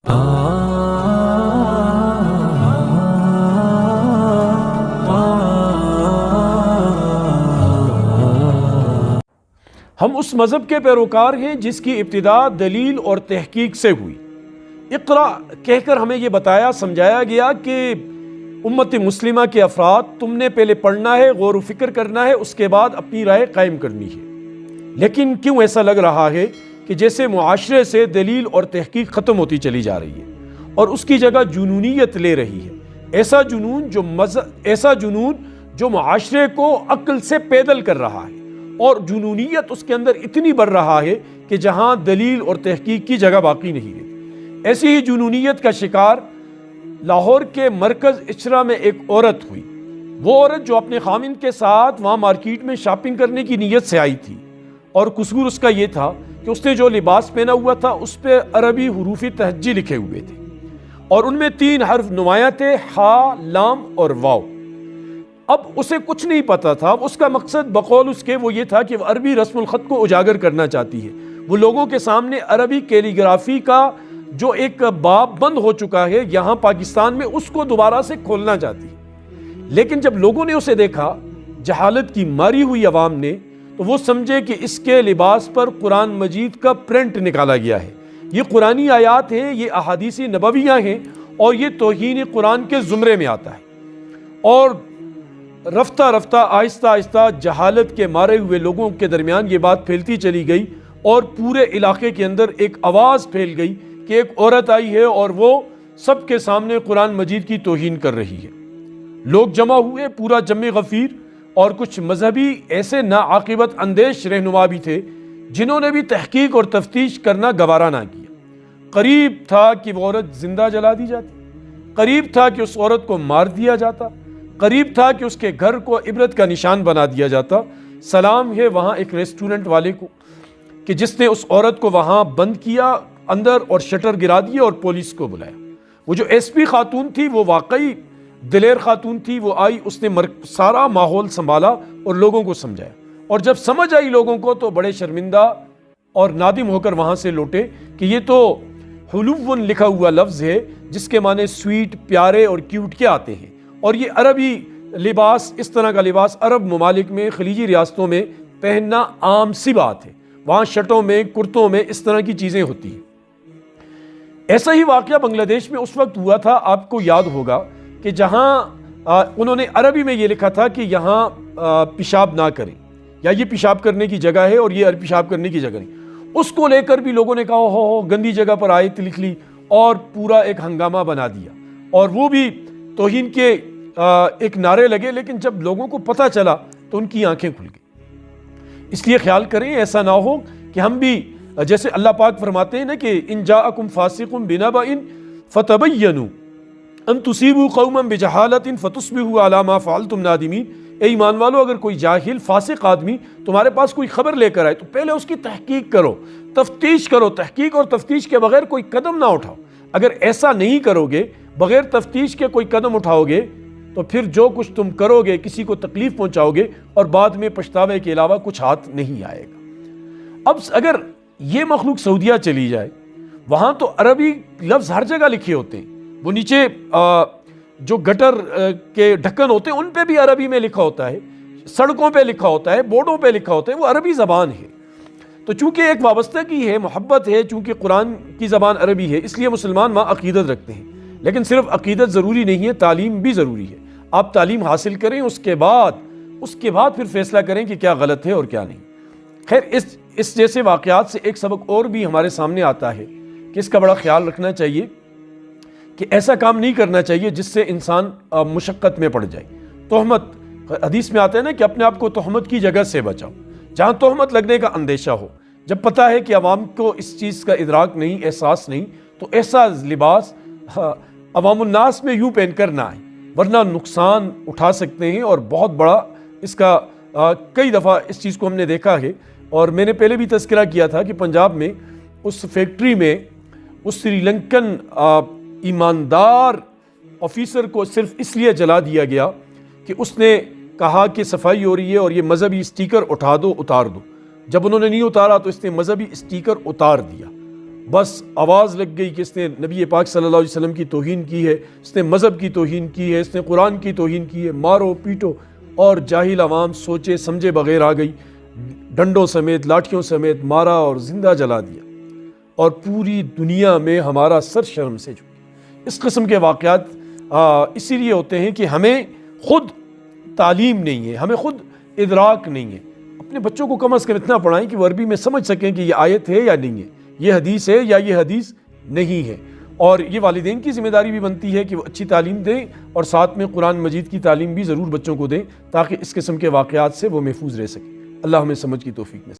ہم اس مذہب کے پیروکار ہیں جس کی ابتدا دلیل اور تحقیق سے ہوئی۔ اقرا کہہ کر ہمیں یہ بتایا سمجھایا گیا کہ امت مسلمہ کے افراد تم نے پہلے پڑھنا ہے، غور و فکر کرنا ہے، اس کے بعد اپنی رائے قائم کرنی ہے۔ لیکن کیوں ایسا لگ رہا ہے کہ جیسے معاشرے سے دلیل اور تحقیق ختم ہوتی چلی جا رہی ہے اور اس کی جگہ جنونیت لے رہی ہے، ایسا جنون جو معاشرے کو عقل سے پیدل کر رہا ہے، اور جنونیت اس کے اندر اتنی بڑھ رہا ہے کہ جہاں دلیل اور تحقیق کی جگہ باقی نہیں رہتی۔ ایسی ہی جنونیت کا شکار لاہور کے مرکز اچرا میں ایک عورت ہوئی۔ وہ عورت جو اپنے خامند کے ساتھ وہاں مارکیٹ میں شاپنگ کرنے کی نیت سے آئی تھی، اور قصور اس کا یہ تھا کہ اس نے جو لباس پہنا ہوا تھا اس پہ عربی حروف تہجی لکھے ہوئے تھے، اور ان میں 3 حرف نمایاں تھے، ہا، لام اور واو۔ اب اسے کچھ نہیں پتا تھا، اس کا مقصد بقول اس کے وہ یہ تھا کہ وہ عربی رسم الخط کو اجاگر کرنا چاہتی ہے۔ وہ لوگوں کے سامنے عربی کیلیگرافی کا جو ایک باب بند ہو چکا ہے یہاں پاکستان میں، اس کو دوبارہ سے کھولنا چاہتی ہے۔ لیکن جب لوگوں نے اسے دیکھا، جہالت کی ماری ہوئی عوام نے، تو وہ سمجھے کہ اس کے لباس پر قرآن مجید کا پرنٹ نکالا گیا ہے، یہ قرآنی آیات ہیں، یہ احادیث نبویہ ہیں، اور یہ توہین قرآن کے زمرے میں آتا ہے۔ اور رفتہ رفتہ آہستہ آہستہ جہالت کے مارے ہوئے لوگوں کے درمیان یہ بات پھیلتی چلی گئی، اور پورے علاقے کے اندر ایک آواز پھیل گئی کہ ایک عورت آئی ہے اور وہ سب کے سامنے قرآن مجید کی توہین کر رہی ہے۔ لوگ جمع ہوئے، پورا جمع غفیر، اور کچھ مذہبی ایسے ناعاقبت اندیش رہنما بھی تھے جنہوں نے بھی تحقیق اور تفتیش کرنا گوارا نہ کیا۔ قریب تھا کہ وہ عورت زندہ جلا دی جاتی، قریب تھا کہ اس عورت کو مار دیا جاتا، قریب تھا کہ اس کے گھر کو عبرت کا نشان بنا دیا جاتا۔ سلام ہے وہاں ایک ریسٹورنٹ والے کو کہ جس نے اس عورت کو وہاں بند کیا اندر اور شٹر گرا دیے اور پولیس کو بلایا۔ وہ جو ایس پی خاتون تھی وہ واقعی دلیر خاتون تھی، وہ آئی، اس نے سارا ماحول سنبھالا اور لوگوں کو سمجھایا، اور جب سمجھ آئی لوگوں کو تو بڑے شرمندہ اور نادم ہو کر وہاں سے لوٹے کہ یہ تو حلوٌ لکھا ہوا لفظ ہے جس کے معنی سویٹ، پیارے اور کیوٹ کے آتے ہیں، اور یہ عربی لباس، اس طرح کا لباس عرب ممالک میں، خلیجی ریاستوں میں پہننا عام سی بات ہے، وہاں شرٹوں میں، کرتوں میں اس طرح کی چیزیں ہوتی ہیں۔ ایسا ہی واقعہ بنگلہ دیش میں اس وقت ہوا تھا، آپ کو یاد ہوگا کہ جہاں انہوں نے عربی میں یہ لکھا تھا کہ یہاں پیشاب نہ کریں، یا یہ پیشاب کرنے کی جگہ ہے اور یہ پیشاب کرنے کی جگہ نہیں۔ اس کو لے کر بھی لوگوں نے کہا ہو گندی جگہ پر آیت لکھ لی اور پورا ایک ہنگامہ بنا دیا، اور وہ بھی توہین کے ایک نعرے لگے، لیکن جب لوگوں کو پتہ چلا تو ان کی آنکھیں کھل گئی۔ اس لیے خیال کریں ایسا نہ ہو کہ ہم بھی جیسے اللہ پاک فرماتے ہیں نا کہ ان جاءکم فاسق بنبأ فتبینوا ان تصیبوا قوما بجہالۃ فتصبحوا علی ما فعلتم نادمین۔ اے ایمان والو، اگر کوئی جاہل فاسق آدمی تمہارے پاس کوئی خبر لے کر آئے تو پہلے اس کی تحقیق کرو، تفتیش کرو۔ تحقیق اور تفتیش کے بغیر کوئی قدم نہ اٹھاؤ۔ اگر ایسا نہیں کرو گے، بغیر تفتیش کے کوئی قدم اٹھاؤ گے، تو پھر جو کچھ تم کرو گے کسی کو تکلیف پہنچاؤ گے، اور بعد میں پچھتاوے کے علاوہ کچھ ہاتھ نہیں آئے گا۔ اب اگر یہ مخلوق سعودیہ چلی جائے، وہاں تو عربی لفظ ہر جگہ لکھے ہوتے ہیں، وہ نیچے جو گٹر کے ڈھکن ہوتے ہیں ان پہ بھی عربی میں لکھا ہوتا ہے، سڑکوں پہ لکھا ہوتا ہے، بورڈوں پہ لکھا ہوتا ہے، وہ عربی زبان ہے۔ تو چونکہ ایک وابستگی ہے، محبت ہے، چونکہ قرآن کی زبان عربی ہے، اس لیے مسلمان وہاں عقیدت رکھتے ہیں۔ لیکن صرف عقیدت ضروری نہیں ہے، تعلیم بھی ضروری ہے۔ آپ تعلیم حاصل کریں، اس کے بعد پھر فیصلہ کریں کہ کیا غلط ہے اور کیا نہیں۔ خیر، اس جیسے واقعات سے ایک سبق اور بھی ہمارے سامنے آتا ہے کہ اس کا بڑا خیال رکھنا چاہیے کہ ایسا کام نہیں کرنا چاہیے جس سے انسان مشقت میں پڑ جائے۔ تہمت، حدیث میں آتا ہے نا کہ اپنے آپ کو تہمت کی جگہ سے بچاؤ، جہاں تہمت لگنے کا اندیشہ ہو۔ جب پتہ ہے کہ عوام کو اس چیز کا ادراک نہیں، احساس نہیں، تو ایسا لباس عوام الناس میں یوں پہن کر نہ آئے، ورنہ نقصان اٹھا سکتے ہیں، اور بہت بڑا اس کا کئی دفعہ اس چیز کو ہم نے دیکھا ہے۔ اور میں نے پہلے بھی تذکرہ کیا تھا کہ پنجاب میں اس فیکٹری میں اس سری لنکن ایماندار آفیسر کو صرف اس لیے جلا دیا گیا کہ اس نے کہا کہ صفائی ہو رہی ہے اور یہ مذہبی اسٹیکر اٹھا دو، اتار دو۔ جب انہوں نے نہیں اتارا تو اس نے مذہبی اسٹیکر اتار دیا، بس آواز لگ گئی کہ اس نے نبی پاک صلی اللہ علیہ وسلم کی توہین کی ہے، اس نے مذہب کی توہین کی ہے، اس نے قرآن کی توہین کی ہے، مارو پیٹو، اور جاہل عوام سوچے سمجھے بغیر آ گئی، ڈنڈوں سمیت لاٹھیوں سمیت مارا اور زندہ جلا دیا، اور پوری دنیا میں ہمارا سر شرم سے جھکا۔ اس قسم کے واقعات اسی لیے ہوتے ہیں کہ ہمیں خود تعلیم نہیں ہے، ہمیں خود ادراک نہیں ہے۔ اپنے بچوں کو کم از کم اتنا پڑھائیں کہ وہ عربی میں سمجھ سکیں کہ یہ آیت ہے یا نہیں ہے، یہ حدیث ہے یا یہ حدیث نہیں ہے۔ اور یہ والدین کی ذمہ داری بھی بنتی ہے کہ وہ اچھی تعلیم دیں، اور ساتھ میں قرآن مجید کی تعلیم بھی ضرور بچوں کو دیں، تاکہ اس قسم کے واقعات سے وہ محفوظ رہ سکیں۔ اللہ ہمیں سمجھ کی توفیق نصیب